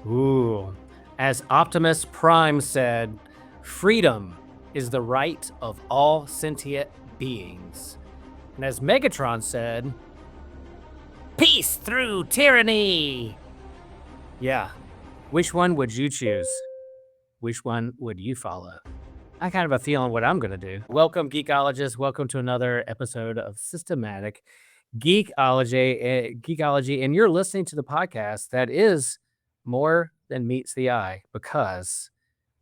Ooh. As Optimus Prime said, freedom is the right of all sentient beings. And as Megatron said, peace through tyranny. Yeah. Which one would you choose? Which one would you follow? I kind of have a feeling what I'm going to do. Welcome, geekologists. Welcome to another episode of Systematic Geekology, and you're listening to the podcast that is more than meets the eye because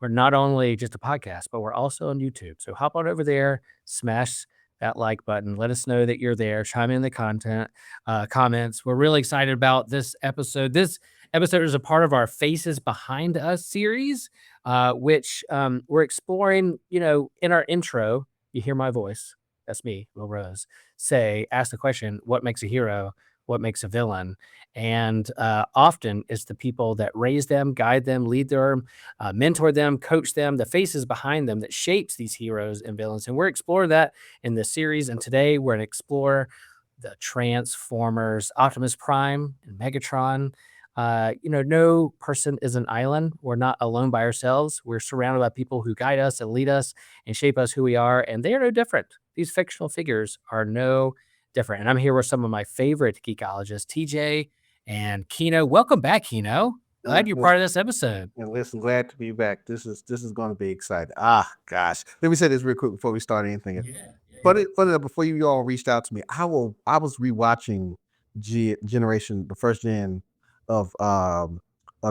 we're not only just a podcast, but we're also on YouTube. So hop on over there, smash that like button. Let us know that you're there. Chime in the comments. We're really excited about this episode. This episode is a part of our Faces Behind Us series, which we're exploring. In our intro, you hear my voice. That's me, Will Rose. Ask the question, what makes a hero? What makes a villain? And often it's the people that raise them, guide them, lead them, mentor them, coach them, the faces behind them that shapes these heroes and villains. And we're exploring that in this series. And today we're going to explore the Transformers, Optimus Prime and Megatron. No person is an island. We're not alone by ourselves. We're surrounded by people who guide us and lead us and shape us who we are. And they are no different. These fictional figures are no different. And I'm here with some of my favorite geekologists, TJ and Keno. Welcome back, Keno. Glad you're part of this episode. And listen, glad to be back. This is going to be exciting. Ah, gosh. Let me say this real quick before we start anything. But before you all reached out to me, I was rewatching the first gen of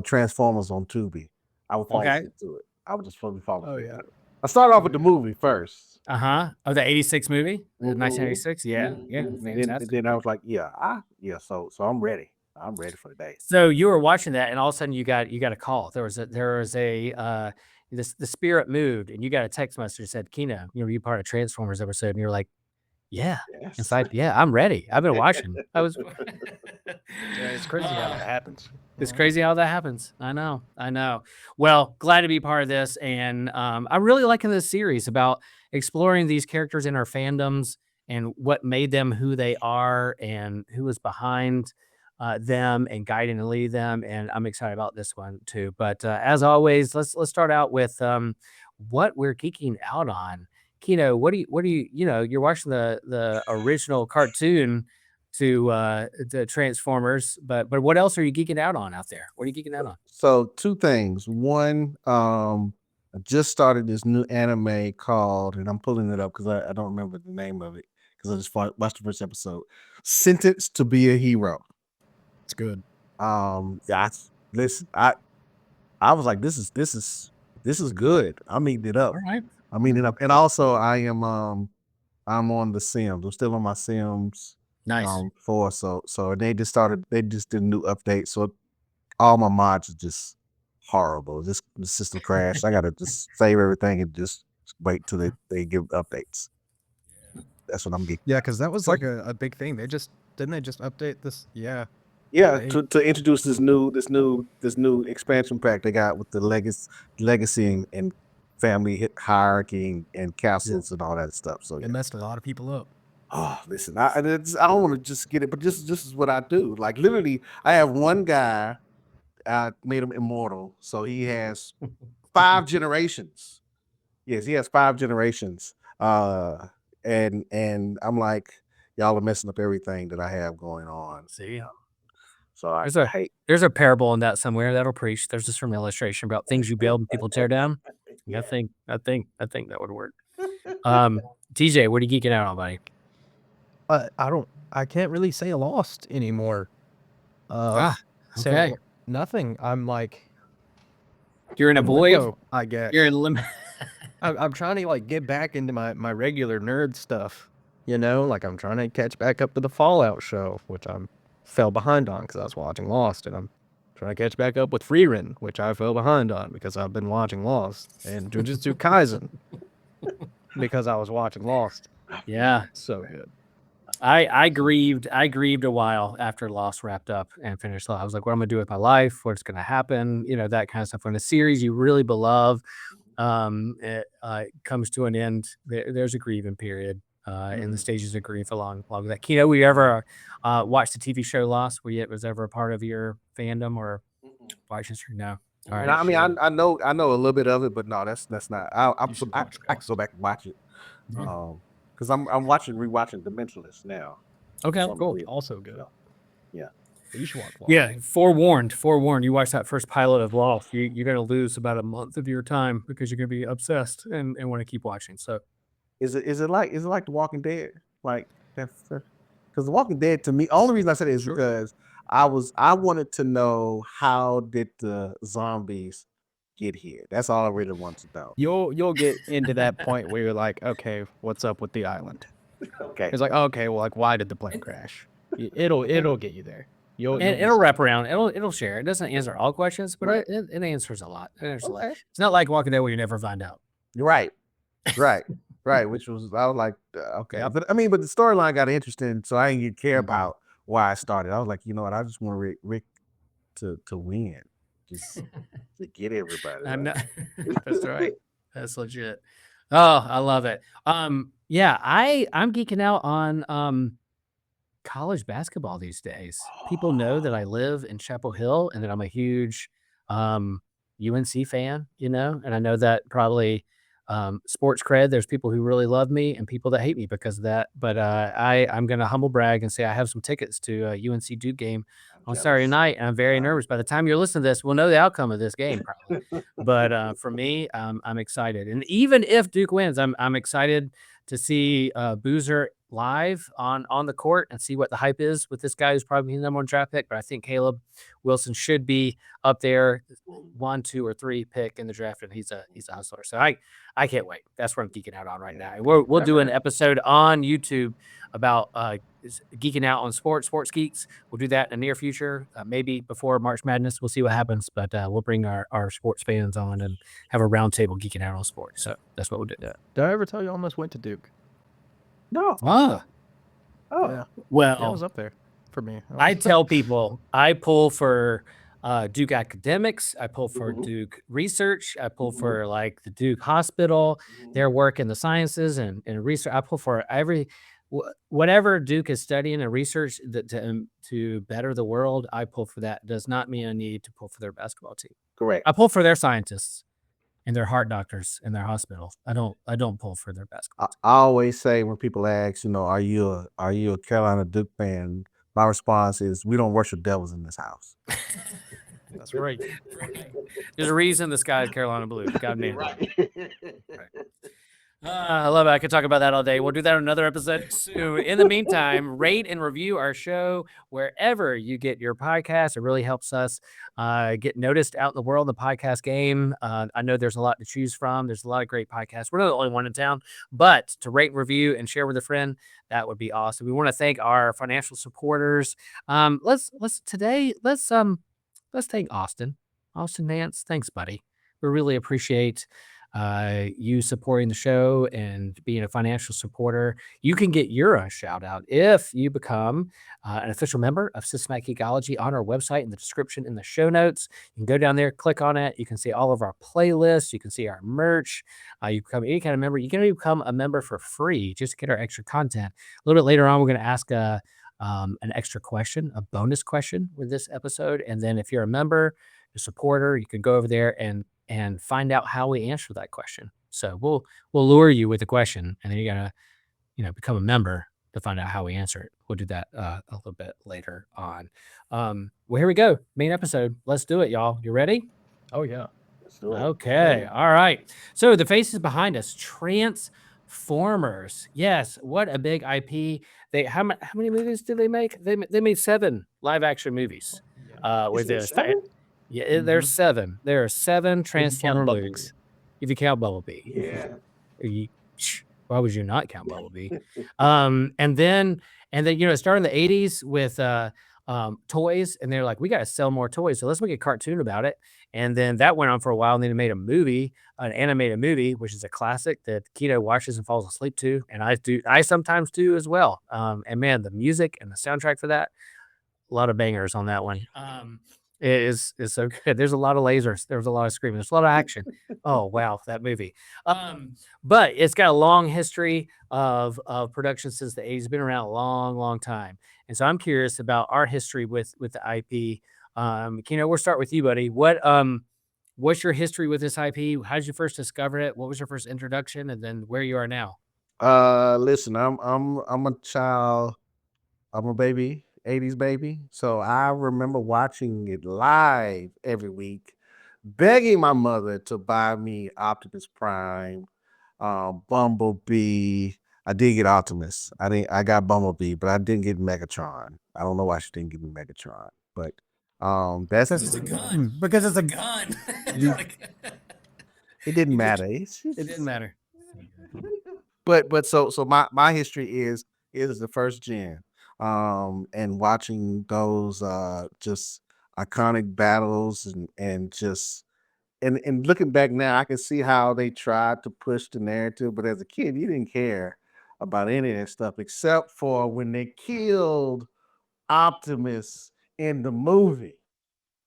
Transformers on Tubi. I was falling into it. I was just falling. Oh yeah. I started off with the movie first. Oh, the 86 movie? 1986? Yeah. Yeah. Then I was like, so I'm ready. I'm ready for the day. So you were watching that, and all of a sudden you got a call. The spirit moved, and you got a text message that said, "Keno, you part of Transformers episode," and you're like, "Yeah, Yes. inside, yeah, I'm ready. I've been watching." Yeah, it's crazy how that happens. It's crazy how that happens. I know. Well, glad to be part of this, and I'm really liking this series about exploring these characters in our fandoms and what made them who they are, and who was behind them and guiding and leading them. And I'm excited about this one too. But as always, let's start out with what we're geeking out on. Keno, what do you you're watching the original cartoon to the Transformers, but what else are you geeking out on out there? What are you geeking out on? So two things. One, I just started this new anime called, and I'm pulling it up because I don't remember the name of it because I just watched the first episode. Sentenced to be a Hero. It's good. Listen, I was like, this is good. I'm eating it up. All right. I'm eating it up, and also I'm on the Sims. I'm still on my Sims. Nice. 4. So they just did a new update. So all my mods are just horrible. Just the system crashed. I gotta just save everything and just wait till they give updates. That's what I'm getting. Yeah, because that was like a big thing. They just update this. Yeah. Yeah, to introduce this new expansion pack they got with the legacy and family hierarchy and castles and all that stuff. So it messed a lot of people up. Oh, listen, I don't want to just get it, but this is what I do. Like literally, I have one guy. I made him immortal, so he has 5 generations. Yes, he has 5 generations. And I'm like, y'all are messing up everything that I have going on. See, so there's a parable in that somewhere that'll preach. There's just some illustration about things you build and people tear down. Yeah. I think that would work. TJ, what are you geeking out on, buddy? I can't really say Lost anymore. Okay. So nothing. I'm like, you're in a void. I guess you're in limbo. I'm trying to like get back into my regular nerd stuff. Like I'm trying to catch back up to the Fallout show, which I fell behind on because I was watching Lost, and I'm trying to catch back up with Freerin, which I fell behind on because I've been watching Lost, and Jujutsu Kaisen because I was watching Lost. Yeah, so good. I grieved a while after Lost wrapped up and finished. I was like, what I'm gonna do with my life? What's gonna happen? That kind of stuff. When a series you really love it comes to an end, there's a grieving period in the stages of grief along that. Keno, we ever watched the TV show Lost? Was ever a part of your fandom or Watch history. No. All And right. I mean, I know a little bit of it, but no, that's not. I You should I watch can Lost. go back and watch it. Yeah. Because I'm rewatching The Mentalist now. Okay. So I'm Cool. real- Also good. so, yeah. You should watch Lost. Yeah. Forewarned. You watch that first pilot of Lost, you're going to lose about a month of your time because you're going to be obsessed and want to keep watching. So Is it like The Walking Dead? Like that's because The Walking Dead to me, only reason I said it is Sure. because I wanted to know how did the zombies get here. That's all I really want to know. You'll get into that point where you're like, okay, what's up with the island? Okay. It's like, okay, well, like, why did the plane crash? It'll get you there. You'll and be it'll set. wrap around. It'll share. It doesn't answer all questions, but Right. it answers a lot. It answers a lot. Okay. It's not like Walking Dead where you never find out. You're right. Right. Right. Which was I was like, okay. Yep. But I mean, but the storyline got interesting, so I didn't even care Mhm. about why I started. I was like, you know what? I just want Rick to win. Just to get everybody. I'm right? not. That's right. That's legit. Oh, I love it. Yeah, I'm geeking out on college basketball these days. People know that I live in Chapel Hill and that I'm a huge UNC fan, and I know that probably sports cred, there's people who really love me and people that hate me because of that. But I'm going to humble brag and say I have some tickets to a UNC Duke game on Saturday jealous. night, and I'm very nervous. By the time you're listening to this, we'll know the outcome of this game probably. But for me, I'm excited, and even if Duke wins, I'm excited to see Boozer live on the court and see what the hype is with this guy who's probably the number one draft pick. But I think Caleb Wilson should be up there, 1, 2, or 3 pick in the draft, and he's a hustler. So I can't wait. That's what I'm geeking out on right now. And we'll do an episode on YouTube about geeking out on sports geeks. We'll do that in the near future, maybe before March Madness. We'll see what happens, but we'll bring our sports fans on and have a roundtable geeking out on sports. So that's what we'll do. Yeah. Did I ever tell you I almost went to Duke? No. Ah, Oh. Yeah. well, Yeah, it was up there for me. I tell people I pull for Duke academics. I pull for Mhm. Duke research. I pull Mhm. for like the Duke hospital, their work in the sciences and research. I pull for whatever Duke is studying and research to better the world. I pull for that. Does not mean I need to pull for their basketball team. Correct. I pull for their scientists and their heart doctors and their hospitals. I don't pull for their basketball. I always say when people ask, are you a Carolina Duke fan? My response is, we don't worship devils in this house. That's right. There's a reason the sky is Carolina blue. God made it. Right. I love it. I could talk about that all day. We'll do that on another episode soon. In the meantime, rate and review our show wherever you get your podcast. It really helps us get noticed out in the world, the podcast game. I know there's a lot to choose from. There's a lot of great podcasts. We're not the only one in town, but to rate and review and share with a friend, that would be awesome. We want to thank our financial supporters. Let's thank Austin Nance. Thanks, buddy. We really appreciate you supporting the show and being a financial supporter. You can get your shout out if you become an official member of Systematic Geekology on our website in the description in the show notes. You can go down there, click on it. You can see all of our playlists. You can see our merch. You become any kind of member. You can even become a member for free just to get our extra content. A little bit later on, we're going to ask an extra question, a bonus question with this episode. And then if you're a member, a supporter, you can go over there and find out how we answer that question. So we'll lure you with a question, and then you gotta, become a member to find out how we answer it. We'll do that a little bit later on. Well, here we go. Main episode. Let's do it, y'all. You ready? Oh yeah. Let's do it. Okay. All right. So the faces behind us, Transformers. Yes. What a big IP. How many movies did they make? They made 7 live action movies. With Isn't it this. 7? Yeah, there's 7. There are 7 Transformer Bumblebee. movies. If you count Bumblebee. Yeah. Why would you not count Bumblebee? And then it started in the 80s with toys, and they're like, we got to sell more toys, so let's make a cartoon about it. And then that went on for a while, and then they made a movie, an animated movie, which is a classic that Keno watches and falls asleep to, and I sometimes do as well. And man, the music and the soundtrack for that, a lot of bangers on that one. It is so good. There's a lot of lasers. There's a lot of screaming. There's a lot of action. Oh wow, that movie. But it's got a long history of production since the 80s. It's been around a long, long time. And so I'm curious about our history with the IP. Keno, we'll start with you, buddy. What's your history with this IP? How did you first discover it? What was your first introduction, and then where you are now? Listen, I'm a child. I'm a baby, 80s baby. So I remember watching it live every week, begging my mother to buy me Optimus Prime, Bumblebee. I did get Optimus. I got Bumblebee, but I didn't get Megatron. I don't know why she didn't give me Megatron. But that's Because it's a gun. Because it's a gun. it didn't matter. It didn't matter. But so my history is the first gen. And watching those just iconic battles and just and looking back now, I can see how they tried to push the narrative, but as a kid, you didn't care about any of that stuff except for when they killed Optimus in the movie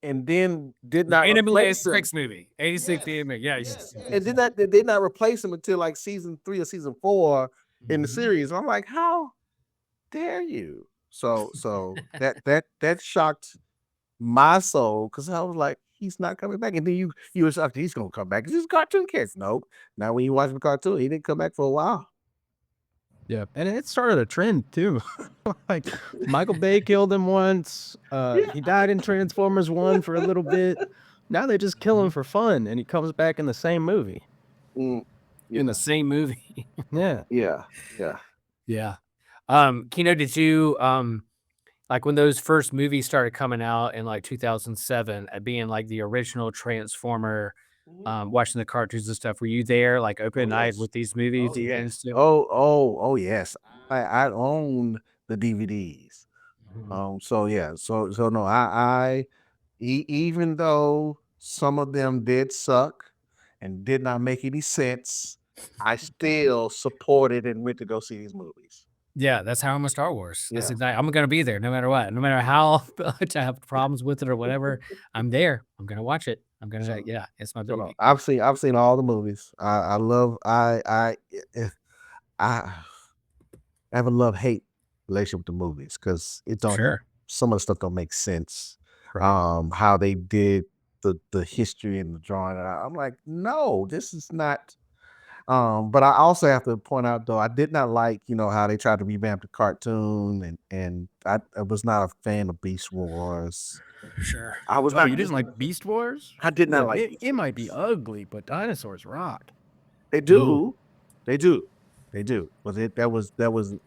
and then did not replace him. movie. 86 yeah. Yes. And they did not replace him until like season 3 or season 4 in the series. I'm like, how dare you? So that shocked my soul because I was like, he's not coming back. And then you were shocked he's gonna come back. This is cartoon kids. Nope. Now when you watch the cartoon, he didn't come back for a while. Yeah, and it started a trend too. Like Michael Bay killed him once. He died in Transformers 1 for a little bit. Now they just kill him for fun, and he comes back in the same movie. Mm, In the same movie. Yeah. yeah. Yeah. Keno, did you like when those first movies started coming out in like 2007, being like the original Transformer, watching the cartoons and stuff? Were you there, like open-eyed with these movies? Oh yes. I own the DVDs. So yeah, so no, even though some of them did suck and did not make any sense, I still supported and went to go see these movies. Yeah, that's how I'm a Star Wars. That's Yeah. exactly. I'm gonna be there no matter what. No matter how much I have problems with it or whatever, I'm there. I'm gonna watch it. I'm gonna. So- Yeah, it's my So baby. no, I've seen all the movies. I love I have a love-hate relationship with the movies because it don't Sure. some of the stuff don't make sense. Right. How they did the history and the drawing. And I'm like, no, this is not. But I also have to point out though, I did not like, how they tried to revamp the cartoon and I was not a fan of Beast Wars. Sure. I was Oh, not you didn't like Beast Wars? I did not No, like it might be ugly, but dinosaurs rock. They do. They do. They do. But that was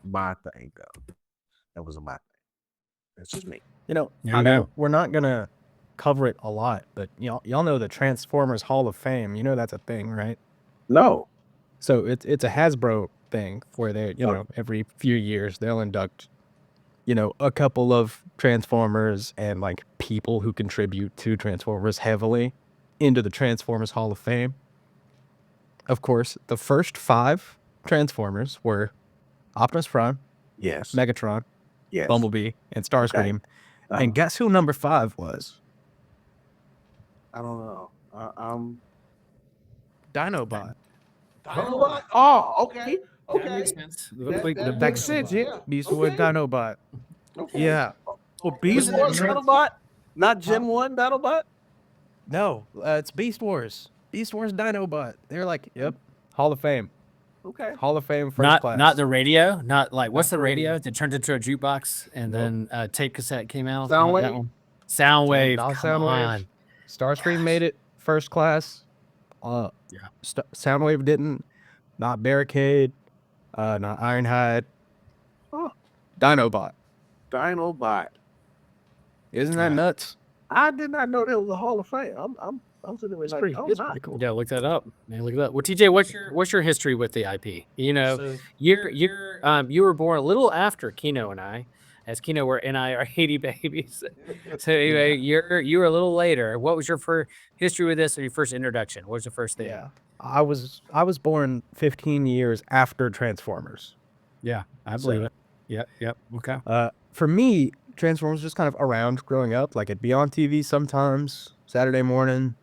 my thing though. That wasn't my thing. That's just me. Yeah, I know we're not gonna cover it a lot, but y'all know the Transformers Hall of Fame. You know that's a thing, right? No. So it's a Hasbro thing where they, every few years they'll induct, a couple of Transformers and like people who contribute to Transformers heavily into the Transformers Hall of Fame. Of course, the first 5 Transformers were Optimus Prime, Yes. Megatron, Yes. Bumblebee, and Starscream. Uh-huh. And guess who number 5 was? I don't know. Dinobot. Dinobot? Oh, okay. That makes sense. That makes sense, yeah. Beast Wars Dinobot. Okay. Yeah. Well, Beast Wars Dinobot? Not Gen 1 Dinobot? No, it's Beast Wars. Beast Wars Dinobot. They're like, yep, Hall of Fame. Okay. Hall of Fame first class. Not the radio. Not like what's the radio that turned into a jukebox and then tape cassette came out. Soundwave? That one. Soundwave. Not Come Soundwave. on. Starscream made it first class. Soundwave didn't. Not Barricade. Not Ironhide. Oh. Dinobot. Dinobot. Isn't that nuts? I did not know there was a Hall of Fame. I'm sitting there like, It's pretty cool. Yeah, look that up. Man, look it up. Well, TJ, what's your history with the IP? You were born a little after Keno and I, as Keno and I are 80 babies. So anyway, you were a little later. What was your first history with this or your first introduction? What was the first thing? Yeah. I was born 15 years after Transformers. Yeah, I believe it. Yep. Okay. For me, Transformers was just kind of around growing up. Like it'd be on TV sometimes, Saturday morning.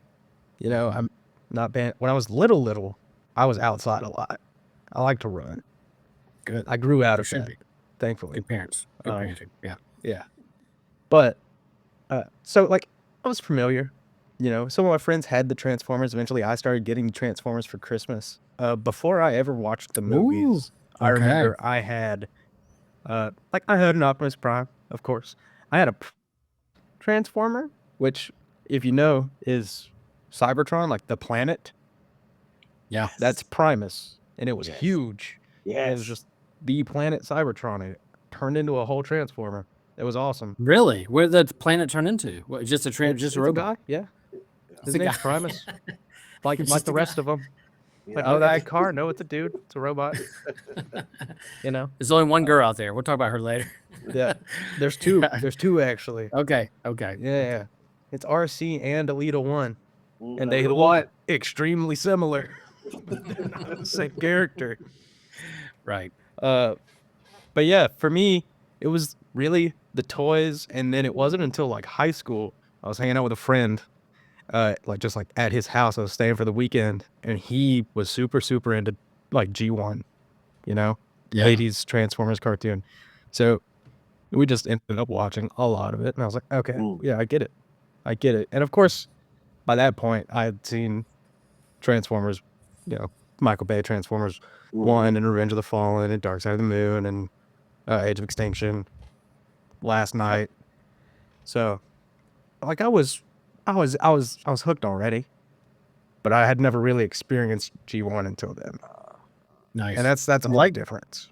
I'm not bad. When I was little, I was outside a lot. I like to run. Good. I grew out of Should that, be. thankfully. Good parents. Good parenting. Yeah. But So like I was familiar, some of my friends had the Transformers. Eventually I started getting Transformers for Christmas. Before I ever watched the movies, I okay. remember I had I had an Optimus Prime, of course. I had a Transformer, which if you know is Cybertron, like the planet. Yeah. That's Primus, and it was Yes. huge. And it was Yes. just the planet Cybertron, and it turned into a whole Transformer. It was awesome. Really? Where did the planet turn into? What, just a just It's a robot? guy, yeah. His a name's guy. Primus. Like It's like just the a rest guy. of them. Like, Yeah. oh, that car? No, it's a dude. It's a robot. There's only one girl out there. We'll talk about her later. Yeah. There's two. There's two actually. Okay. Yeah. It's RC and Alita 1. And they Alita look 1. extremely similar. But they're not the same character. Right. But yeah, for me, it was really the toys, and then it wasn't until like high school I was hanging out with a friend, just like at his house. I was staying for the weekend, and he was super into like G1, Yeah. 80s Transformers cartoon. So we just ended up watching a lot of it, and I was like, okay, yeah, I get it. And of course, by that point, I had seen Transformers, Michael Bay Transformers 1 and Revenge of the Fallen and Dark Side of the Moon and Age of Extinction, Last Night. So, like, I was hooked already, but I had never really experienced G1 until then, Nice. and that's a big difference.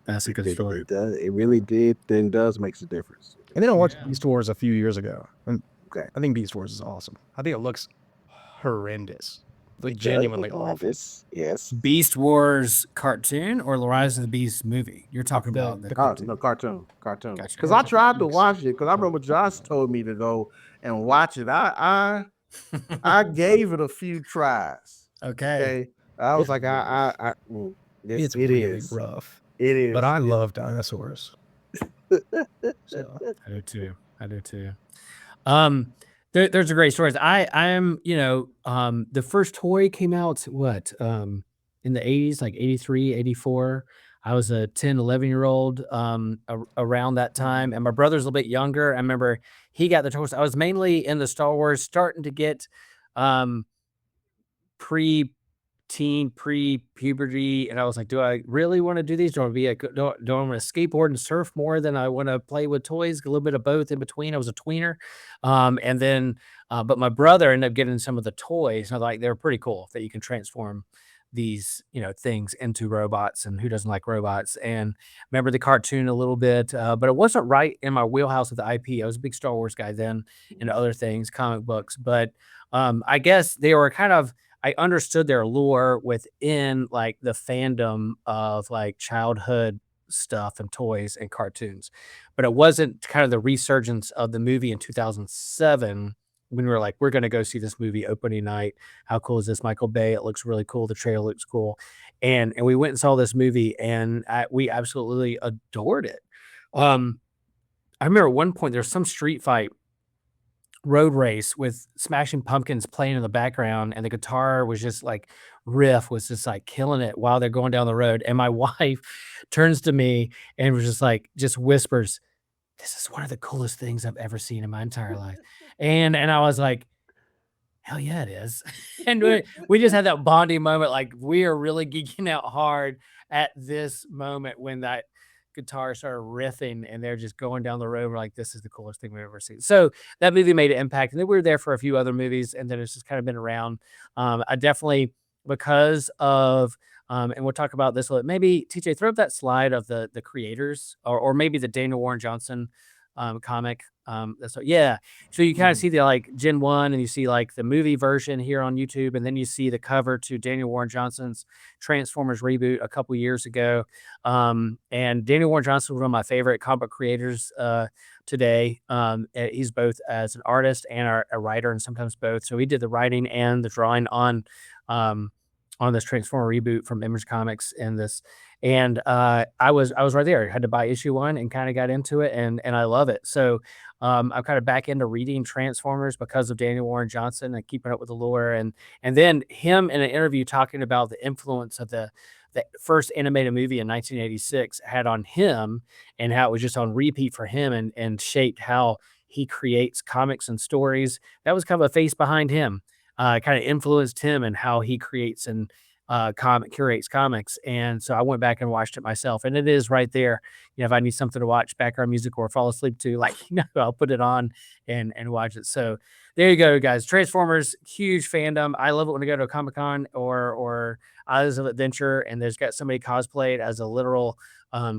That's a good story. It really does makes a difference. And then I watched Beast Wars a few years ago, and Okay. I think Beast Wars is awesome. I think it looks horrendous, like genuinely awful. Yes. Beast Wars cartoon or the Rise of the Beast movie? You're talking about the cartoon. No, cartoon. Gotcha. Because I tried to watch it. Because I remember Josh told me to go and watch it. I gave it a few tries. Okay. I was like, It's it really is rough. It is. But I love dinosaurs. So I do too. There's a great stories. I'm the first toy came out in the 80s, like 83, 84. I was a 10, 11-year-old around that time, and my brother's a little bit younger. I remember he got the toys. I was mainly in the Star Wars, starting to get pre-teen, pre-puberty, and I was like, do I really want to do these? Do I want to want to skateboard and surf more than I want to play with toys? A little bit of both in between. I was a tweener. And then but my brother ended up getting some of the toys, and I was like, they're pretty cool that you can transform these things into robots, and who doesn't like robots? And remember the cartoon a little bit, but it wasn't right in my wheelhouse with the IP. I was a big Star Wars guy then, and other things, comic books, but I guess they were kind of, I understood their lure within like the fandom of like childhood stuff and toys and cartoons, but it wasn't kind of the resurgence of the movie in 2007 when we were like, we're going to go see this movie opening night. How cool is this? Michael Bay. It looks really cool. The trailer looks cool. And we went and saw this movie, and we absolutely adored it. I remember at one point there's some street fight road race with Smashing Pumpkins playing in the background, and the guitar was just like riff was just like killing it while they're going down the road. And my wife turns to me and was just whispers, "This is one of the coolest things I've ever seen in my entire life." And I was like, hell yeah, it is. And we just had that bonding moment. Like, we are really geeking out hard at this moment when that guitar started riffing and they're just going down the road. We're like, this is the coolest thing we've ever seen. So that movie made an impact. And then we were there for a few other movies, and then it's just kind of been around. I definitely, because of, and we'll talk about this a little. Maybe TJ, throw up that slide of the creators, or maybe the Daniel Warren Johnson comic. Yeah. So you kind of see the like Gen 1, and you see like the movie version here on YouTube, and then you see the cover to Daniel Warren Johnson's Transformers reboot a couple years ago. And Daniel Warren Johnson was one of my favorite comic book creators today. He's both as an artist and a writer, and sometimes both. So he did the writing and the drawing on this Transformer reboot from Image Comics and this. And I was right there. I had to buy issue 1 and kind of got into it, and I love it. So I'm kind of back into reading Transformers because of Daniel Warren Johnson and keeping up with the lore, and then him in an interview talking about the influence of the first animated movie in 1986 had on him, and how it was just on repeat for him, and shaped how he creates comics and stories. That was kind of a face behind him, kind of influenced him and how he creates and curates comics. And so I went back and watched it myself, and it is right there. If I need something to watch, background music or fall asleep to, like, I'll put it on and watch it. So there you go, guys. Transformers, huge fandom. I love it when I go to a Comic-Con or Islands of Adventure, and there's got somebody cosplayed as a literal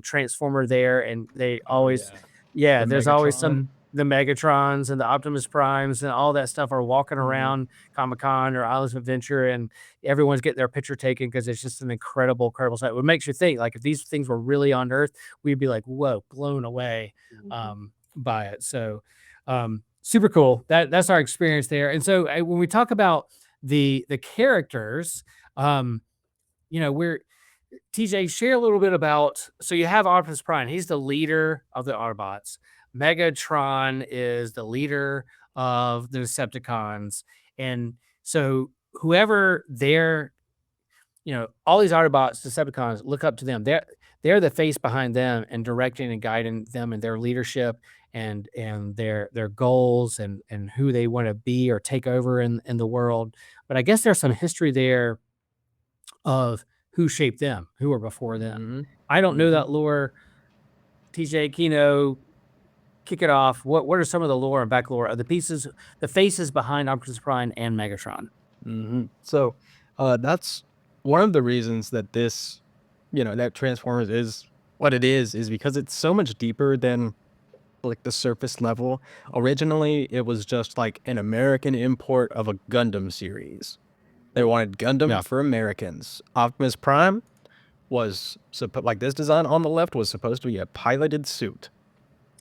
Transformer there, and they always, The there's always Megatron. the Megatrons and the Optimus Primes and all that stuff are walking around Comic-Con or Islands of Adventure, and everyone's getting their picture taken because it's just an incredible sight. It makes you think, like, if these things were really on Earth, we'd be like, whoa, blown away by it. So super cool. That's our experience there. And so when we talk about the characters, we're TJ, share a little bit about, so you have Optimus Prime. He's the leader of the Autobots. Megatron is the leader of the Decepticons. And so whoever all these Autobots, Decepticons, look up to them. They're the face behind them and directing and guiding them in their leadership and their goals and who they want to be or take over in the world. But I guess there's some history there of who shaped them, who were before them. I don't know that lore. TJ, Keno, kick it off. What are some of the lore and back lore of the faces behind Optimus Prime and Megatron? So that's one of the reasons that this, that Transformers is what it is because it's so much deeper than like the surface level. Originally, it was just like an American import of a Gundam series. They wanted Gundam for Americans. Optimus Prime was like this design on the left was supposed to be a piloted suit.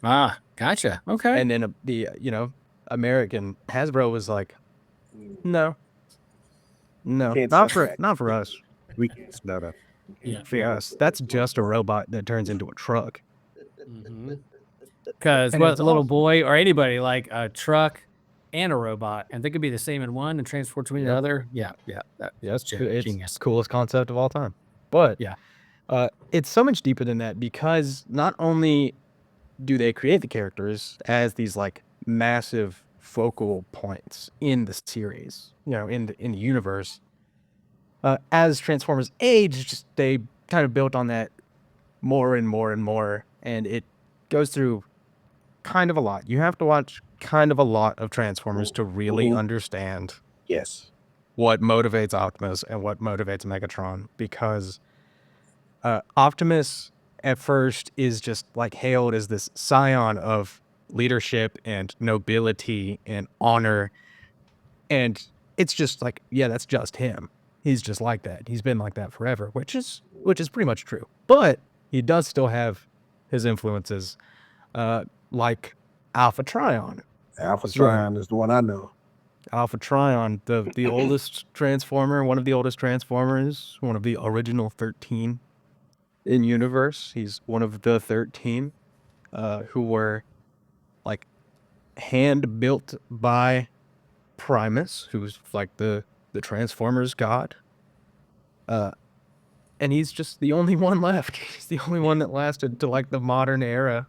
Ah, gotcha. Okay. And then the American Hasbro was like, no, not for us. We can't snow that. Yeah. For us, that's just a robot that turns into a truck. Because a little boy or anybody like a truck and a robot, and they could be the same in one and transport between the other. That's genius. It's the coolest concept of all time. But it's so much deeper than that because not only do they create the characters as these like massive focal points in the series, in the universe. As Transformers age, they kind of built on that more and more and more, and it goes through kind of a lot. You have to watch kind of a lot of Transformers to really understand what motivates Optimus and what motivates Megatron, because Optimus at first is just like hailed as this scion of leadership and nobility and honor, and it's just like, that's just him. He's just like that. He's been like that forever, which is pretty much true. But he does still have his influences, like Alpha Trion. Alpha Trion is the one I know. Alpha Trion, the oldest Transformer, one of the oldest Transformers, one of the original 13 in universe. He's one of the 13 who were like hand built by Primus, who's like the Transformers god. And he's just the only one left. He's the only one that lasted to like the modern era.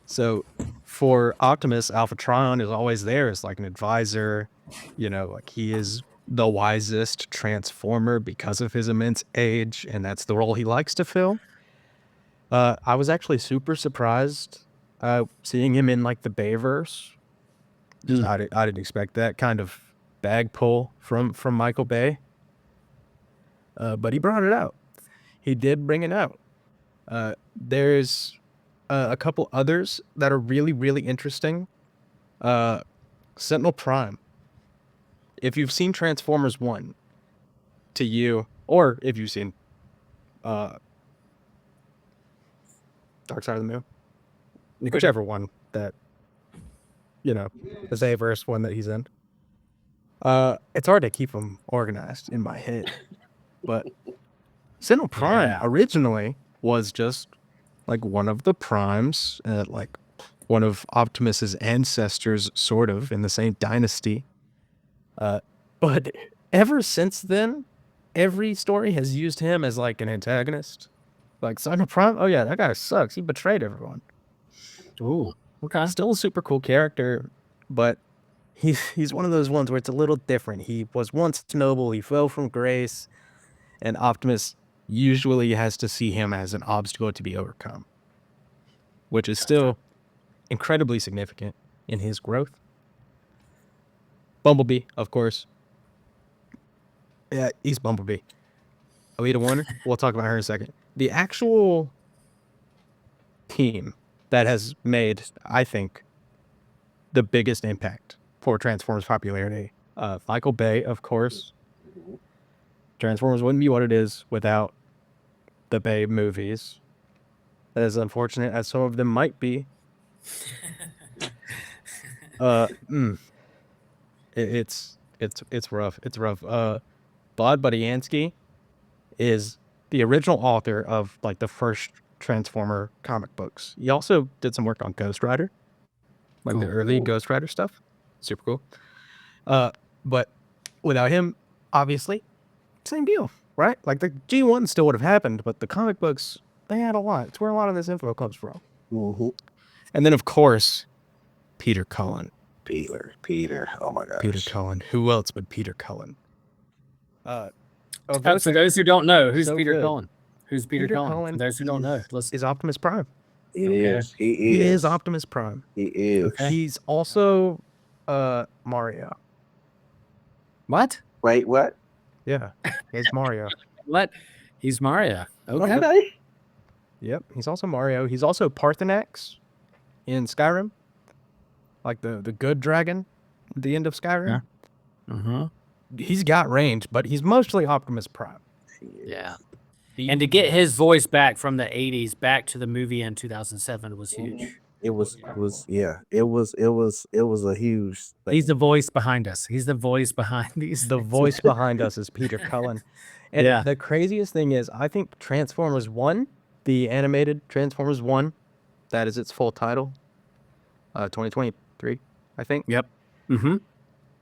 So for Optimus, Alpha Trion is always there as like an advisor. Like he is the wisest Transformer because of his immense age, and that's the role he likes to fill. I was actually super surprised seeing him in like the Bayverse. I didn't expect that kind of bag pull from Michael Bay. But he brought it out. He did bring it out. There's a couple others that are really, really interesting. Sentinel Prime. If you've seen Transformers 1, to you, or if you've seen Dark Side of the Moon, whichever one that, the Bayverse one that he's in, it's hard to keep them organized in my head. But Sentinel Prime originally was just like one of the primes, like one of Optimus's ancestors, sort of in the same dynasty. But ever since then, every story has used him as like an antagonist. Like Sentinel Prime, oh yeah, that guy sucks. He betrayed everyone. Ooh. Okay. Still a super cool character, but he's one of those ones where it's a little different. He was once noble, he fell from grace, and Optimus usually has to see him as an obstacle to be overcome, which is still incredibly significant in his growth. Bumblebee, of course. Yeah, he's Bumblebee. Alita Warner, we'll talk about her in a second. The actual team that has made, I think, the biggest impact for Transformers popularity. Michael Bay, of course. Transformers wouldn't be what it is without the Bay movies. As unfortunate as some of them might be. It's rough. It's rough. Bob Budiansky is the original author of like the first Transformer comic books. He also did some work on Ghost Rider, like the early Ghost Rider stuff. Super cool. But without him, obviously, same deal, right? Like the G1 still would have happened, but the comic books, they had a lot. It's where a lot of this info comes from. And then, of course, Peter Cullen. Peter. Oh my gosh. Peter Cullen. Who else but Peter Cullen? For those who don't know, who's so Peter good. Cullen? Who's Peter Cullen? For those who don't know, is Optimus Prime. He is Optimus Prime. He is. Okay. He's also Mario. What? Wait, what? Yeah, he's Mario. What? He's Mario. Okay. Okay. Yep, he's also Mario. He's also Parthenax in Skyrim, like the good dragon at the end of Skyrim. Yeah. He's got range, but he's mostly Optimus Prime. Yeah. And to get his voice back from the 80s back to the movie in 2007 was huge. It was a huge thing. He's the voice behind us. He's the voice behind these. The voice behind us is Peter Cullen. And the craziest thing is, I think Transformers 1, the animated Transformers 1, that is its full title, 2023, I think. Yep.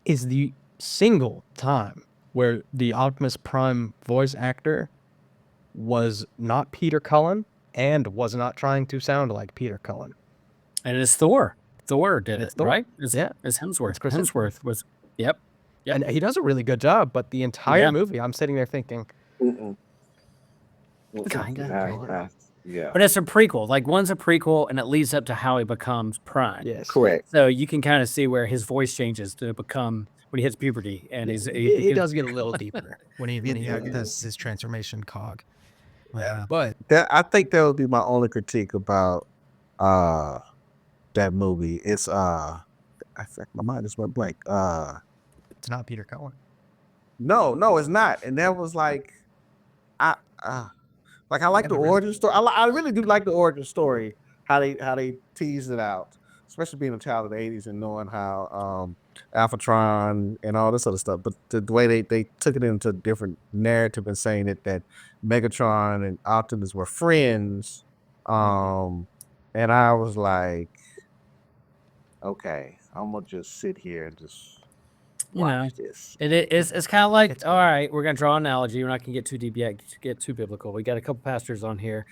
Is the single time where the Optimus Prime voice actor was not Peter Cullen and was not trying to sound like Peter Cullen. And it's Thor. Thor did it, Thor. right? It's Hemsworth. Chris Hemsworth was, yep. And he does a really good job, but the entire movie, I'm sitting there thinking, Kinda. Yeah. But it's a prequel. Like one's a prequel and it leads up to how he becomes Prime. yes, Correct. So you can kind of see where his voice changes to become when he hits puberty, and he does get a little deeper when he does his transformation cog. Yeah. but I think that would be my only critique about that movie. It's my mind just went blank. It's not Peter Cullen. No, it's not. And that was like I like the origin story. I really do like the origin story, how they teased it out, especially being a child of the 80s and knowing how Alphatron and all this other stuff. But the way they took it into a different narrative and saying that Megatron and Optimus were friends. And I was like, okay, I'm gonna just sit here and just watch this. And it's kind of like, all right, we're gonna draw an analogy. We're not gonna get too deep yet, get too biblical. We got a couple pastors on here.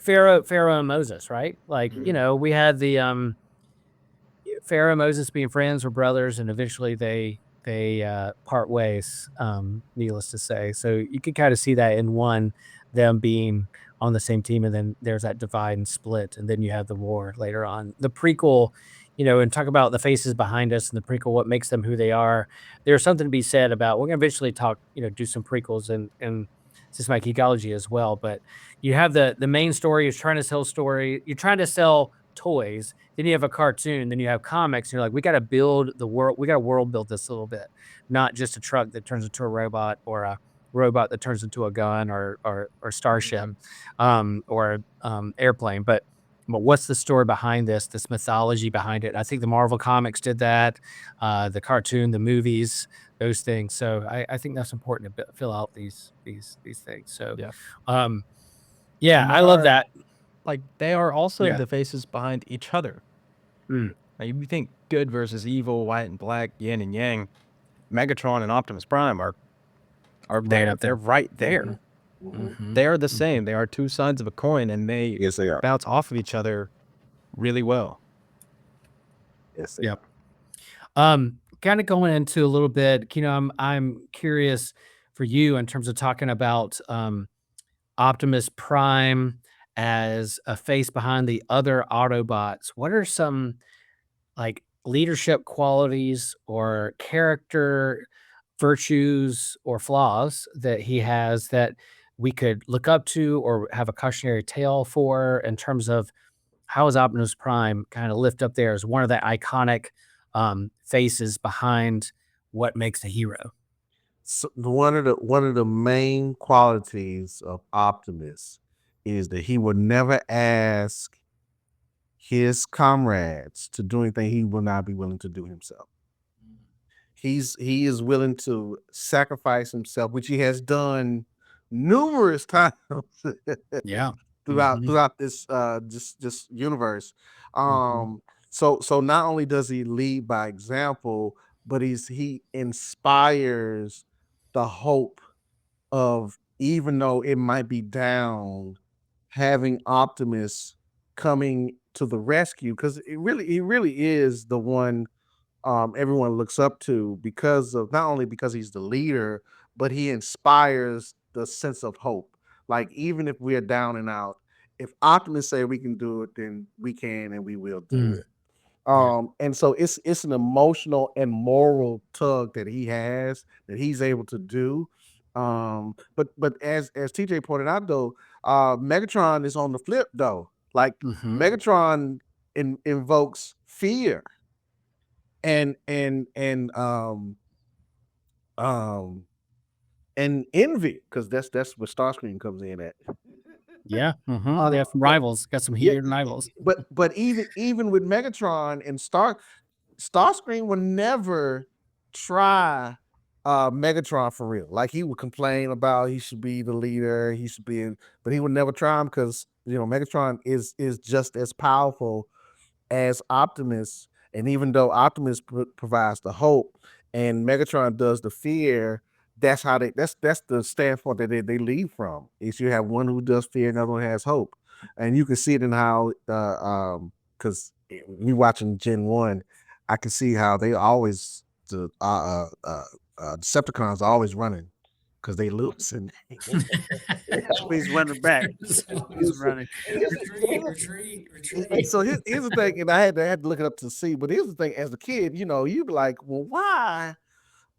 Pharaoh and Moses, right? Like, we had the Pharaoh and Moses being friends, were brothers, and eventually they part ways, needless to say. So you can kind of see that in one, them being on the same team, and then there's that divide and split, and then you have the war later on. The prequel, and talk about the faces behind us and the prequel, what makes them who they are. There's something to be said about, we're gonna eventually talk, do some prequels and Systematic Geekology as well. But you have the main story, you're trying to sell toys, then you have a cartoon, then you have comics, and you're like, we got to build the world, we got to world build this a little bit, not just a truck that turns into a robot, or a robot that turns into a gun, or starship, or airplane, but what's the story behind this mythology behind it. I think the Marvel comics did that, the cartoon, the movies, those things. So I think that's important to fill out these things. So I love that. like they are also Yeah. the faces behind each other. Now, you think good versus evil, white and black, yin and yang. Megatron and Optimus Prime are Right up they're there. right there. They are the same. They are two sides of a coin, and they Yes, they are. bounce off of each other really well. Yes, Yep. Kind of going into a little bit, I'm curious for you in terms of talking about Optimus Prime as a face behind the other Autobots. What are some like leadership qualities or character virtues or flaws that he has that we could look up to or have a cautionary tale for in terms of how is Optimus Prime kind of lift up there as one of the iconic faces behind what makes a hero? So one of the main qualities of Optimus is that he will never ask his comrades to do anything he will not be willing to do himself. He is willing to sacrifice himself, which he has done numerous times Yeah. throughout this universe. So not only does he lead by example, but he inspires the hope of, even though it might be down, having Optimus coming to the rescue, because he really is the one everyone looks up to, because of not only because he's the leader, but he inspires the sense of hope. Like, even if we're down and out, if Optimus say we can do it, then we can and we will do Mm. it. And so it's an emotional and moral tug that he has, that he's able to do. But as TJ pointed out though, Megatron is on the flip though. Like, Megatron invokes fear and um and envy, because that's where Starscream comes in at. Yeah. They have some rivals, got some Yeah, heated rivals. but even with Megatron and Starscream would never try Megatron for real. Like, he would complain about he should be the leader, he should be but he would never try him, because Megatron is just as powerful as Optimus. And even though Optimus provides the hope and Megatron does the fear, that's the standpoint that they lead from. Is you have one who does fear, another one has hope. And you can see it in how because me watching Gen 1, I can see how they always Decepticons are always running because they lose, and he's running back. He's running. Retreat. So here's the thing, and I had to look it up to see. But here's the thing: as a kid, you'd be like, "Well, why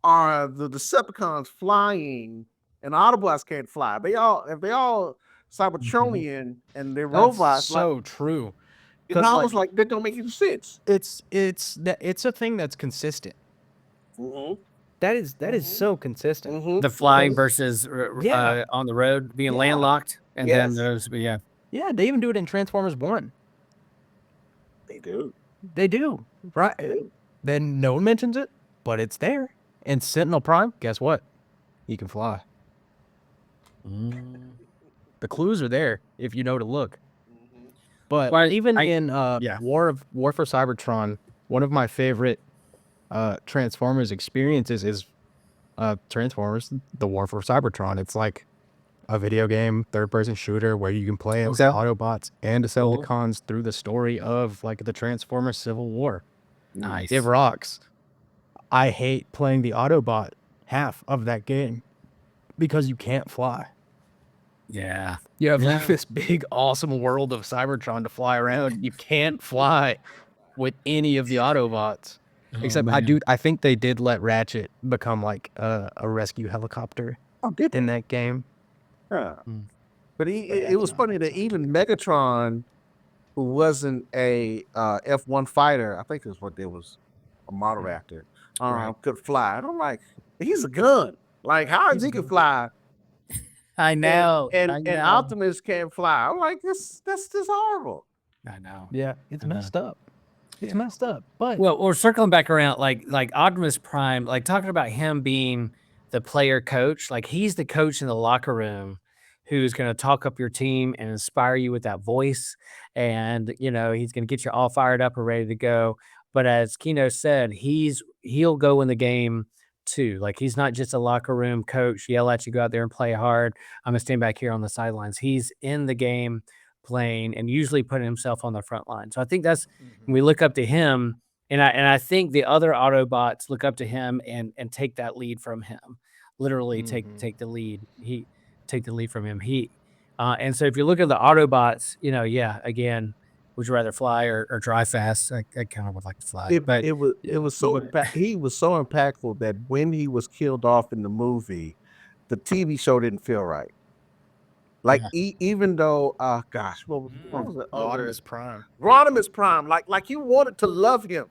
are the Decepticons flying and Autobots can't fly? If they all Cybertronian and they're That's robots, so true. it's 'Cause, almost like that don't make any sense." It's a thing that's consistent. That is so consistent. The flying versus Yeah. on the road being Yeah. landlocked, and then Yes. those, yeah. Yeah, they even do it in Transformers 1. They do. They do. Right. Then no one mentions it, but it's there. And Sentinel Prime, guess what? He can fly. The clues are there if you know to look. But Well, even I- in yeah. War for Cybertron, one of my favorite Transformers experiences is Transformers: The War for Cybertron. It's like a video game, third-person shooter where you can play as Okay. Autobots and Decepticons through the story of like the Transformers Civil War. Nice. It rocks. I hate playing the Autobot half of that game because you can't fly. Yeah. You have like this big, awesome world of Cybertron to fly around. You can't fly with any of the Autobots. Except I think they did let Ratchet become like a rescue helicopter in that game. Yeah. But it was funny that even Megatron, who wasn't a F1 fighter, I think is what there was, a model reactor, could fly. And I'm like, he's a gun. Like, how is he can fly? I know. And I know. Optimus can't fly. I'm like, that's just horrible. I know. Yeah, it's messed up. It's messed up. But Well, we're circling back around, like Optimus Prime, like talking about him being the player coach. Like, he's the coach in the locker room who's going to talk up your team and inspire you with that voice, and he's going to get you all fired up and ready to go. But as Keno said, he'll go in the game too. Like, he's not just a locker room coach, yell at you, go out there and play hard. I'm gonna stand back here on the sidelines. He's in the game playing and usually putting himself on the front line. So I think that's when we look up to him, And I think the other Autobots look up to him and take that lead from him. Literally take the lead. Take the lead from him. And so if you look at the Autobots, yeah, again, would you rather fly or drive fast? I kind of would like to fly, but It was so he was so impactful that when he was killed off in the movie, the TV show didn't feel right. Like yeah. even though, gosh, what was the other Optimus Prime. Rodimus Prime, like you wanted to love him.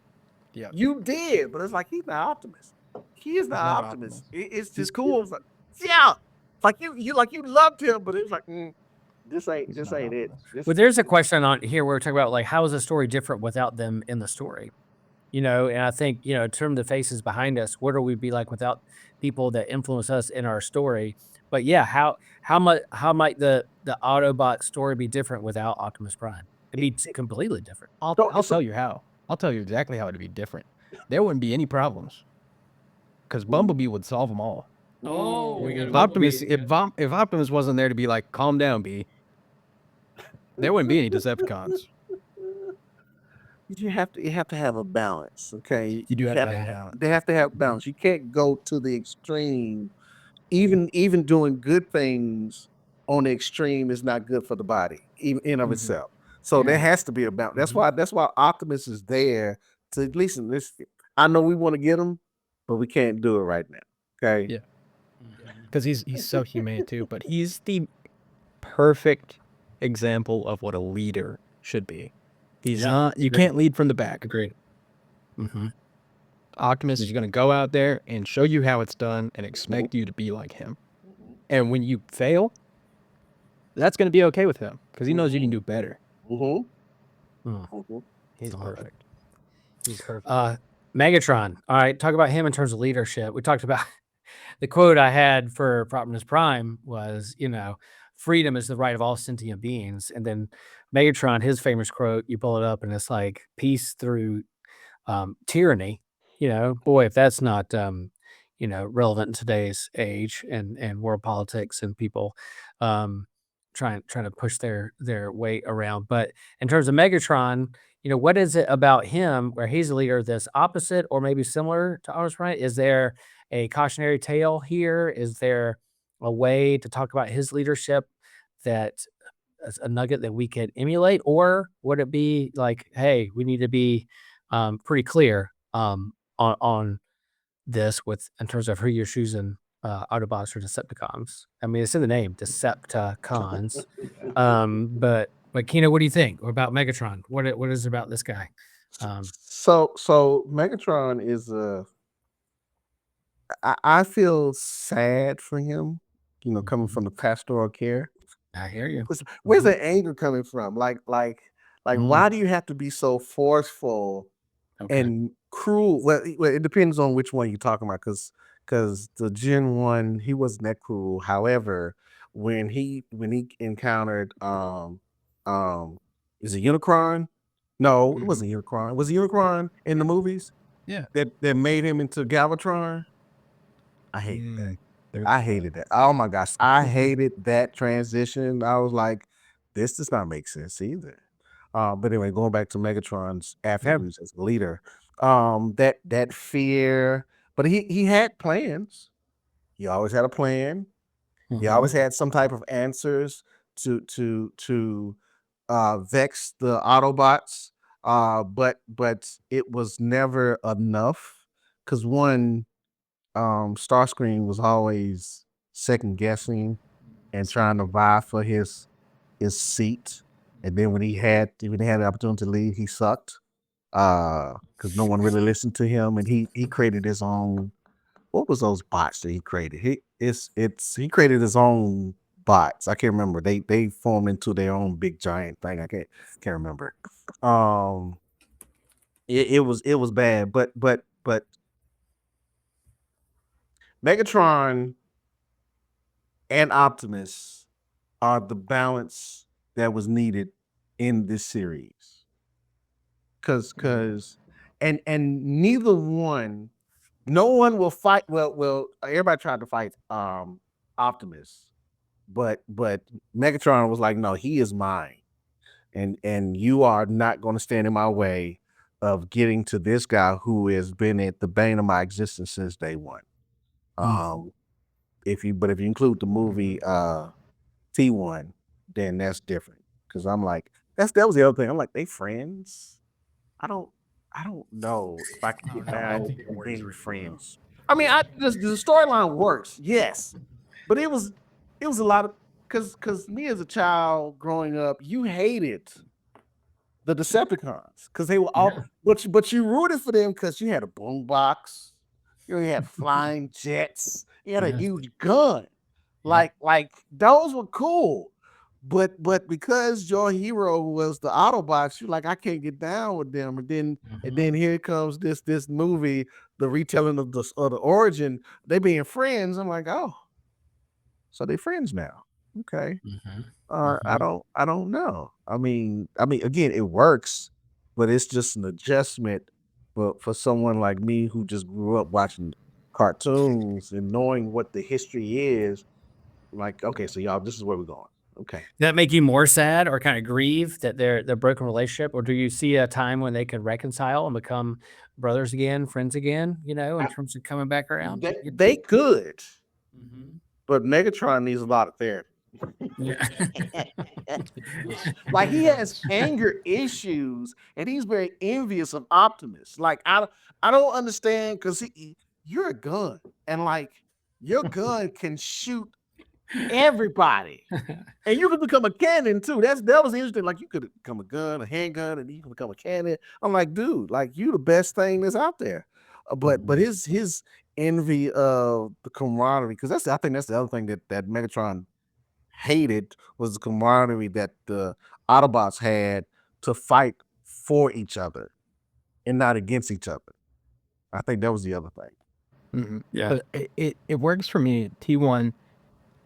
Yeah. You did, but it's like he's not Optimus. He is not not Optimus. Optimus. It's He's just cool. It's like, yeah, like you loved him, but it's like this ain't He's this not ain't it. Optimus. This, Well, there's a question on here where we're talking about like how is the story different without them in the story? And I think, in terms of the faces behind us, what would we be like without people that influence us in our story? But yeah, how might the Autobot story be different without Optimus Prime? It'd be completely different. I'll So- tell you how. I'll tell you exactly how it'd be different. There wouldn't be any problems because Bumblebee would solve them all. Oh, we got If Optimus wasn't there to be like, calm down, B, there wouldn't be any Decepticons. you have to have a balance, okay? You do have to have a balance. They have to have balance. You can't go to the extreme. Even doing good things on the extreme is not good for the body, even in of itself. So there has to be a balance. That's why Optimus is there to at least in this. I know we want to get him, but we can't do it right now. Okay. Yeah. Because he's so humane too, but he's the perfect example of what a leader should be. He's Yeah, not. You can't lead from the back. agreed. Mm-hmm. Optimus is going to go out there and show you how it's done and expect you to be like him. And when you fail, that's going to be okay with him because he knows you can do better. He's perfect. He's perfect. Megatron. All right, talk about him in terms of leadership. We talked about the quote I had for Optimus Prime was, freedom is the right of all sentient beings. And then Megatron, his famous quote, you pull it up and it's like peace through tyranny. Boy, if that's not relevant in today's age and world politics and people trying to push their weight around. But in terms of Megatron, what is it about him where he's a leader that's opposite or maybe similar to ours, right? Is there a cautionary tale here? Is there a way to talk about his leadership that is a nugget that we could emulate? Or would it be like, hey, we need to be pretty clear on this in terms of who you're choosing, Autobots or Decepticons? I mean, it's in the name, Decepticons. But Keno, what do you think about Megatron? What is it about this guy? So Megatron is I feel sad for him, coming from the pastoral care. I hear you. Where's the anger coming from? Like why do you have to be so forceful Okay. and cruel? Well, it depends on which one you're talking about, because the Gen 1, he wasn't that cruel. However, when he encountered is it Unicron? No, it wasn't Unicron. Was it Unicron in the movies? Yeah. That made him into Galvatron? I hated that. I hated that. Oh my gosh. I hated that transition. I was like, this does not make sense either. But anyway, going back to Megatron's attributes as a leader, that fear, but he had plans. He always had a plan. He always had some type of answers to vex the Autobots. But it was never enough because one, Starscream was always second guessing and trying to vie for his seat. And then when he had the opportunity to leave, he sucked. Because no one really listened to him, and he created his own. What was those bots that he created? He created his own bots. I can't remember. They formed into their own big giant thing. I can't remember. It was bad, but Megatron and Optimus are the balance that was needed in this series. Cause and neither one, no one will fight. Well, everybody tried to fight Optimus, but Megatron was like, no, he is mine, and you are not going to stand in my way of getting to this guy who has been at the bane of my existence since day one. If you include the movie T1, then that's different. Because I'm like, that was the other thing. I'm like, they friends? I don't know if I can get down with them being friends. I mean, the storyline works, yes, but it was a lot of because me as a child growing up, you hated the Decepticons because they were all, but you rooted for them because you had a boombox, you had flying jets, you had a huge gun, like those were cool. But because your hero was the Autobots, you're like, I can't get down with them. And then here comes this movie, the retelling of the origin, they being friends. I'm like, oh, so they friends now. Okay. I don't know. I mean, again, it works, but it's just an adjustment for someone like me who just grew up watching cartoons and knowing what the history is. Like, okay, so y'all, this is where we're going. Okay. Does that make you more sad or kind of grieve that their broken relationship, or do you see a time when they could reconcile and become brothers again, friends again? You know, in terms of coming back around. They could, Mhm. but Megatron needs a lot of therapy. Yeah. Like, he has anger issues, and he's very envious of Optimus. Like, I don't understand because you're a gun, and like your gun can shoot everybody, and you can become a cannon too. That was interesting. Like, you could become a gun, a handgun, and you can become a cannon. I'm like, dude, like, you the best thing that's out there. But his envy of the camaraderie, because I think that's the other thing that Megatron hated, was the camaraderie that the Autobots had to fight for each other and not against each other. I think that was the other thing. Yeah. But it works for me. T1,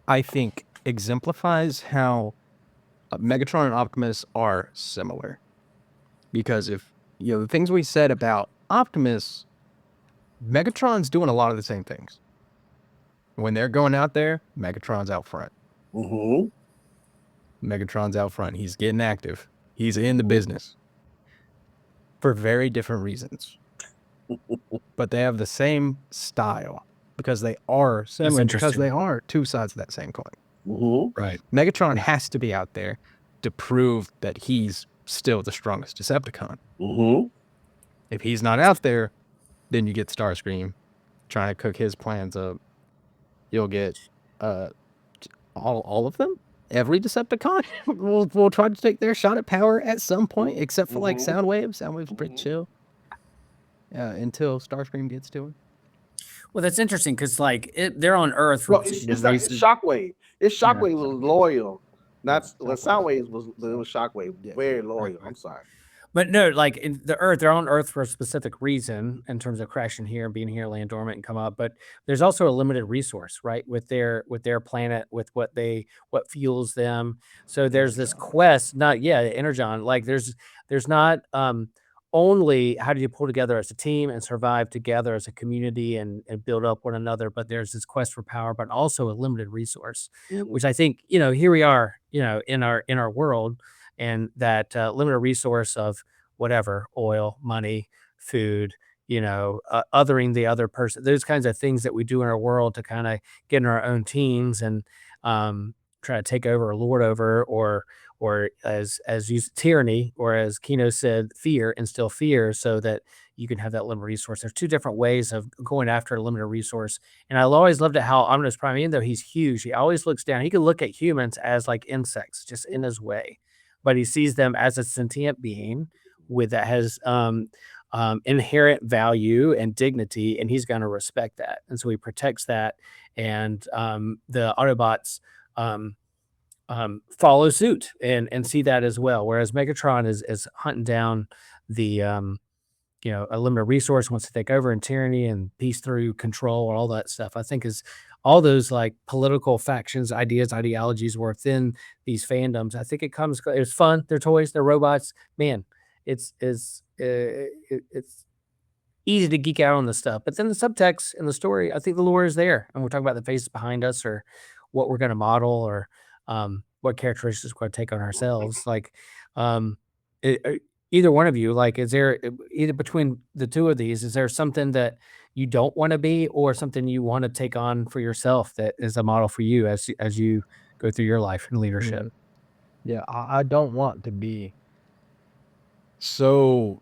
I think, exemplifies how Megatron and Optimus are similar. Because if, the things we said about Optimus, Megatron's doing a lot of the same things. When they're going out there, Megatron's out front. Megatron's out front. He's getting active. He's in the business for very different reasons. But they have the same style because they are similar, because interesting. they are two sides of that same coin. Right. Megatron has to be out there to prove that he's still the strongest Decepticon. If he's not out there, then you get Starscream trying to cook his plans up. You'll get all of them. Every Decepticon will try to take their shot at power at some point, except for like Soundwave. Soundwave's pretty chill. Until Starscream gets to him. Well, that's interesting because like they're on Earth for Well, it's Shockwave. Shockwave was loyal. Soundwave was Shockwave. Very loyal. I'm sorry. But no, like in the Earth, they're on Earth for a specific reason in terms of crashing here and being here, land dormant, and come up. But there's also a limited resource, right? With their planet, with what fuels them. So there's this quest, Energon. Like there's not only how do you pull together as a team and survive together as a community and build up one another, but there's this quest for power, but also a limited resource, which I think, here we are, in our world. And that limited resource of whatever, oil, money, food, othering the other person, those kinds of things that we do in our world to kind of get in our own teams and try to take over or lord over, or as use tyranny, or as Keno said, instill fear so that you can have that limited resource. There's two different ways of going after a limited resource. And I always loved it how Optimus Prime, even though he's huge, he always looks down. He could look at humans as like insects just in his way, but he sees them as a sentient being that has inherent value and dignity, and he's going to respect that. And so he protects that. And the Autobots follow suit and see that as well. Whereas Megatron is hunting down the a limited resource, wants to take over, and tyranny and peace through control, or all that stuff. I think is all those like political factions, ideologies within these fandoms. I think it's fun. They're toys, they're robots. Man, it's easy to geek out on this stuff. But then the subtext in the story, I think the lore is there, and we're talking about the faces behind us, or what we're going to model, or what characteristics we're going to take on ourselves. Like, either one of you, like, is there either between the two of these, is there something that you don't want to be, or something you want to take on for yourself that is a model for you as you go through your life in leadership? Yeah, I don't want to be so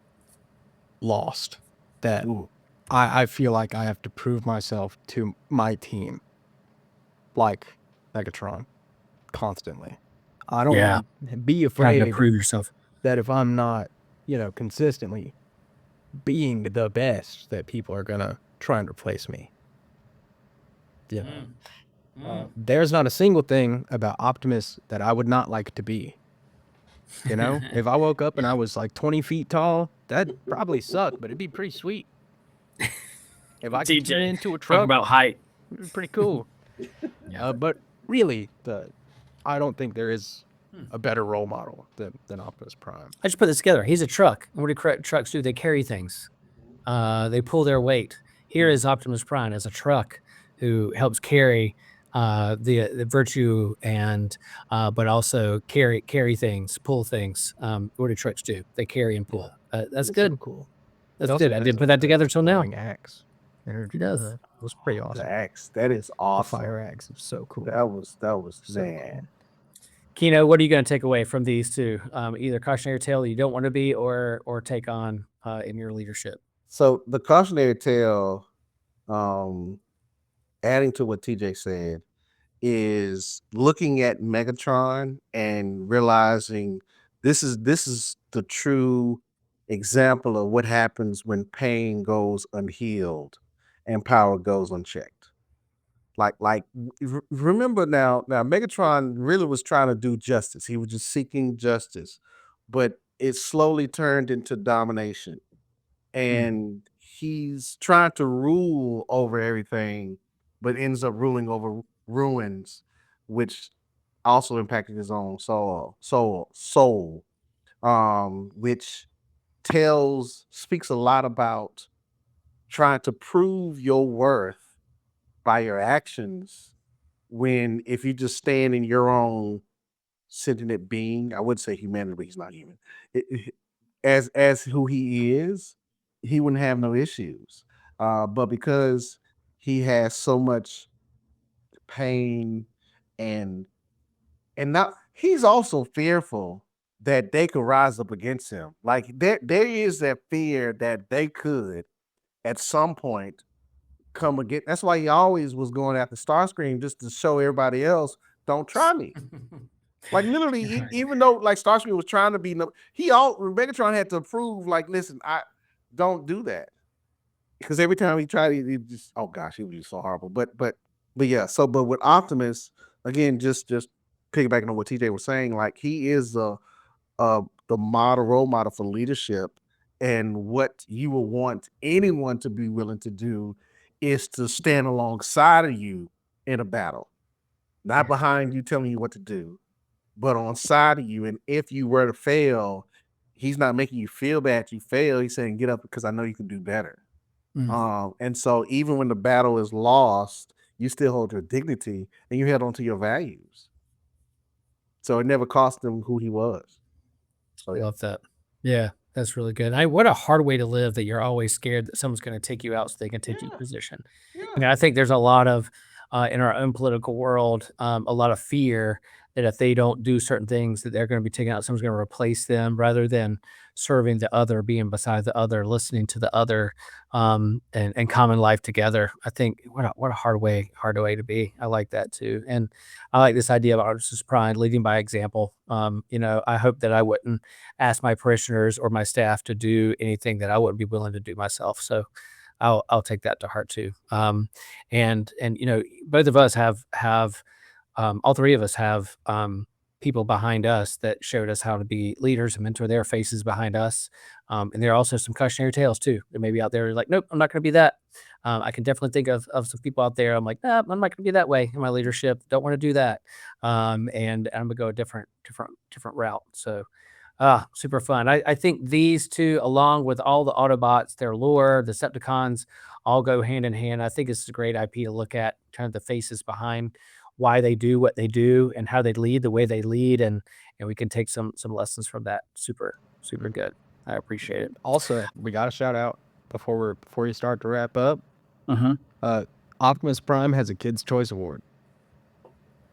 lost that Ooh. I feel like I have to prove myself to my team, like Megatron, constantly. I don't Yeah, want to be trying to afraid prove yourself. that if I'm not, consistently being the best, that people are gonna try and replace me. You know, there's not a single thing about Optimus that I would not like to be. If I woke up and I was like 20 feet tall, that'd probably suck, but it'd be pretty sweet. If I could turn TJ, into a talk truck, about height. it'd be pretty cool. Yeah. But really, I don't think there is a better role model than Optimus Prime. I just put this together. He's a truck. And what do trucks do? They carry things. They pull their weight. Here is Optimus Prime as a truck who helps carry the virtue and but also carry things, pull things. What do trucks do? They carry and pull. That's It's good. so cool. That's It also good. I has didn't put that together till now. glowing axe. He does. It was pretty The awesome. axe. That is The awesome. fire axe is so cool. That was So man. Keno, what are you going to take away from these two? Either cautionary tale you don't want to be, or take on in your leadership. So the cautionary tale, adding to what TJ said, is looking at Megatron and realizing this is the true example of what happens when pain goes unhealed and power goes unchecked. Remember now Megatron really was trying to do justice. He was just seeking justice, but it slowly turned into domination. And he's trying to rule over everything, but ends up ruling over ruins, which also impacted his own soul, which speaks a lot about trying to prove your worth by your actions, when if you just stand in your own sentient being, I would say humanity, but he's not human. As who he is, he wouldn't have no issues. But because he has so much pain and now he's also fearful that they could rise up against him. Like there is that fear that they could at some point come again. That's why he always was going after Starscream, just to show everybody else, don't try me. Like literally, Right. even though like Starscream was trying to be, Megatron had to prove, like, listen, I don't do that, because every time he tried, he just, oh gosh, he was just so horrible. But yeah. So, but with Optimus, again, just piggybacking on what TJ was saying, like he is the role model for leadership, and what you will want anyone to be willing to do is to stand alongside of you in a battle, not behind you telling you what to do, but on side of you. And if you were to fail, he's not making you feel bad you fail. He's saying, get up, because I know you can do better. And so even when the battle is lost, you still hold your dignity and you held on to your values. So it never cost him who he was. So I yeah. love that. Yeah, that's really good. What a hard way to live, that you're always scared that someone's going to take you out so they can take your position. I think there's a lot of in our own political world, a lot of fear that if they don't do certain things, that they're going to be taken out. Someone's going to replace them, rather than serving the other, being beside the other, listening to the other, and common life together. I think what a hard way to be. I like that too, and I like this idea of Optimus Prime leading by example. I hope that I wouldn't ask my parishioners or my staff to do anything that I wouldn't be willing to do myself. So I'll take that to heart too. And both of us have all three of us have people behind us that showed us how to be leaders and mentor their faces behind us. And there are also some cautionary tales too. That maybe out there like, nope, I'm not going to be that. I can definitely think of some people out there. I'm like, nah, I'm not going to be that way in my leadership. Don't want to do that. And I'm gonna go a different route. So super fun. I think these two, along with all the Autobots, their lore, the Decepticons, all go hand in hand. I think it's a great IP to look at, kind of the faces behind why they do what they do and how they lead the way they lead, and we can take some lessons from that. Super good. I appreciate it. Also, we got a shout out before you start to wrap up. Uh-huh. Optimus Prime has a Kids' Choice Award.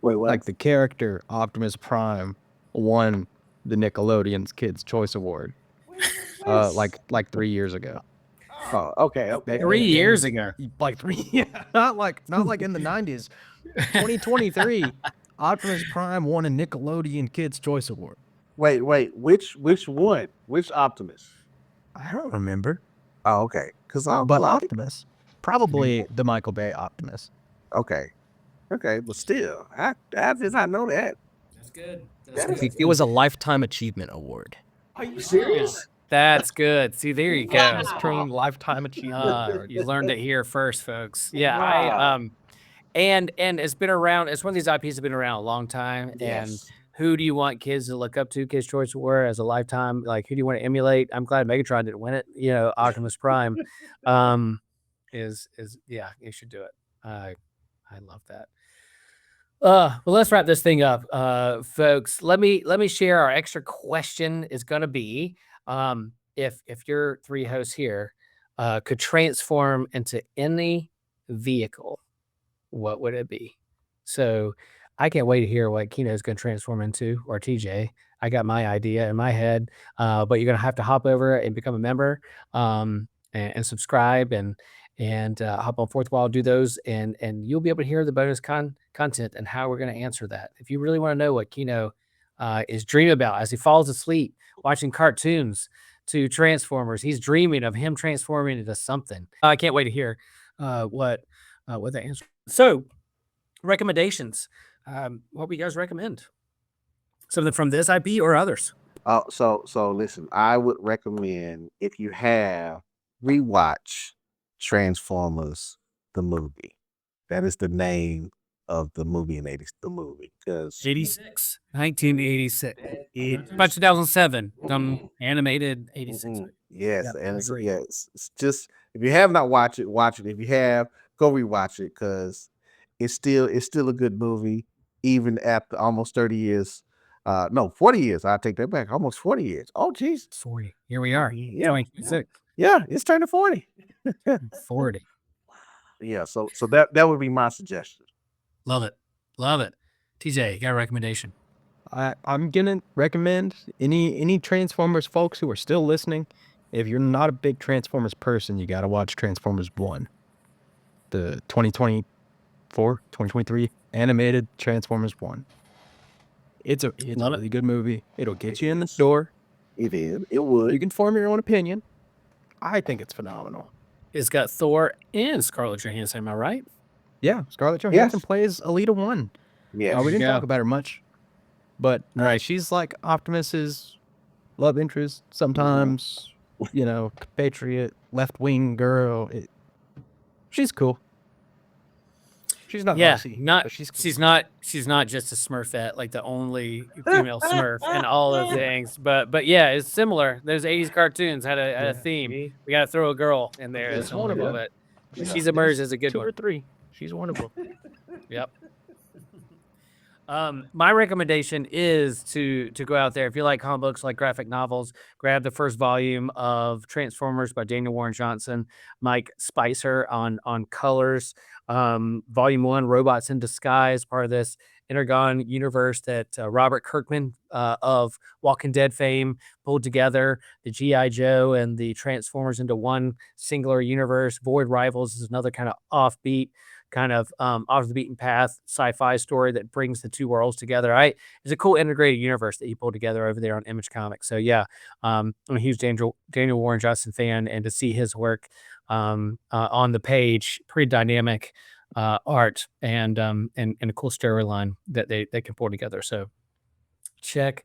Wait, what? Like the character Optimus Prime won the Nickelodeon's Kids' Choice Award. Like 3 years ago. Oh, okay. 3 years ago. Like 3, yeah, not like in the 90s. 2023, Optimus Prime won a Nickelodeon Kids' Choice Award. Wait. Which one? Which Optimus? I don't remember. Oh, okay. Because But Optimus, probably the Michael Bay Optimus. Okay, but still, I did not know that. That's good. It was a Lifetime Achievement Award. Are you serious? That's good. See, there you go. Optimus Prime Lifetime Achievement Award. You learned it here first, folks. Yeah, Wow. and it's been around. It's one of these IPs that have been around a long time. And Yes. who do you want kids to look up to? Kids' Choice Award as a lifetime. Like, who do you want to emulate? I'm glad Megatron didn't win it. Optimus Prime, is yeah, you should do it. I love that. Well, let's wrap this thing up, folks. Let me share. Our extra question is going to be, if your three hosts here could transform into any vehicle, what would it be? So I can't wait to hear what Keno's going to transform into, or TJ. I got my idea in my head, but you're going to have to hop over and become a member, and subscribe and hop on Fourth Wall, do those, and you'll be able to hear the bonus content and how we're going to answer that. If you really want to know what Keno is dreaming about as he falls asleep watching cartoons to Transformers, he's dreaming of him transforming into something. I can't wait to hear what the answer. So, recommendations. What do you guys recommend? Something from this IP or others? Oh, so listen, I would recommend, if you have, rewatch Transformers the movie. That is the name of the movie in 80s. The movie, because 1986. By 2007, done animated 86. yes, Yeah, and agree. it's just, if you have not watched it, watch it. If you have, go rewatch it, because it's still a good movie, even after almost 30 years. No, 40 years. I take that back. Almost 40 years. Oh, geez. 40. Here we are. Yeah. 26. Yeah, it's turning 40. 40. Yeah, so that would be my suggestion. Love it. Love it. TJ, you got a recommendation? I'm gonna recommend any Transformers folks who are still listening. If you're not a big Transformers person, you gotta watch Transformers 1. The 2023 animated Transformers 1. It's a really good movie. It'll get you in the door. It is. It would. You can form your own opinion. I think it's phenomenal. It's got Thor and Scarlett Johansson, am I right? Yeah, Scarlett Johansson Yes. plays Alita 1. Yeah. We didn't Yeah. talk about her much, but Right. she's like Optimus's love interest sometimes, compatriot, left-wing girl. She's cool. She's not Yeah, bossy, not but she's cool. she's not just a Smurfette, like the only female Smurf and all those things. But yeah, it's similar. Those 80s cartoons had a theme. We gotta throw a girl in there as one of them, but she's emerged as a good 2 one. or 3. She's one of them. Yep. My recommendation is to go out there. If you like comic books, like graphic novels, grab the first volume of Transformers by Daniel Warren Johnson, Mike Spicer on colors. Volume 1, Robots in Disguise, part of this Intergon universe that Robert Kirkman of Walking Dead fame pulled together. The G.I. Joe and the Transformers into one singular universe. Void Rivals is another kind of offbeat, off the beaten path sci-fi story that brings the two worlds together. It's a cool integrated universe that he pulled together over there on Image Comics. So yeah, I'm a huge Daniel Warren Johnson fan, and to see his work on the page, pretty dynamic art and a cool storyline that they can pull together. So check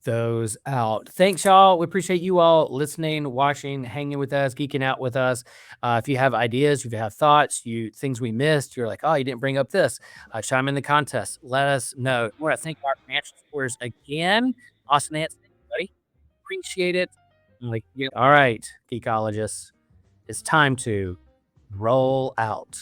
those out. Thanks, y'all. We appreciate you all listening, watching, hanging with us, geeking out with us. If you have ideas, if you have thoughts, things we missed, you're like, oh, you didn't bring up this, chime in the contest. Let us know. I want to thank our financial supporters again. Austin Hanson, buddy. Appreciate it. All right, geekologists, it's time to roll out.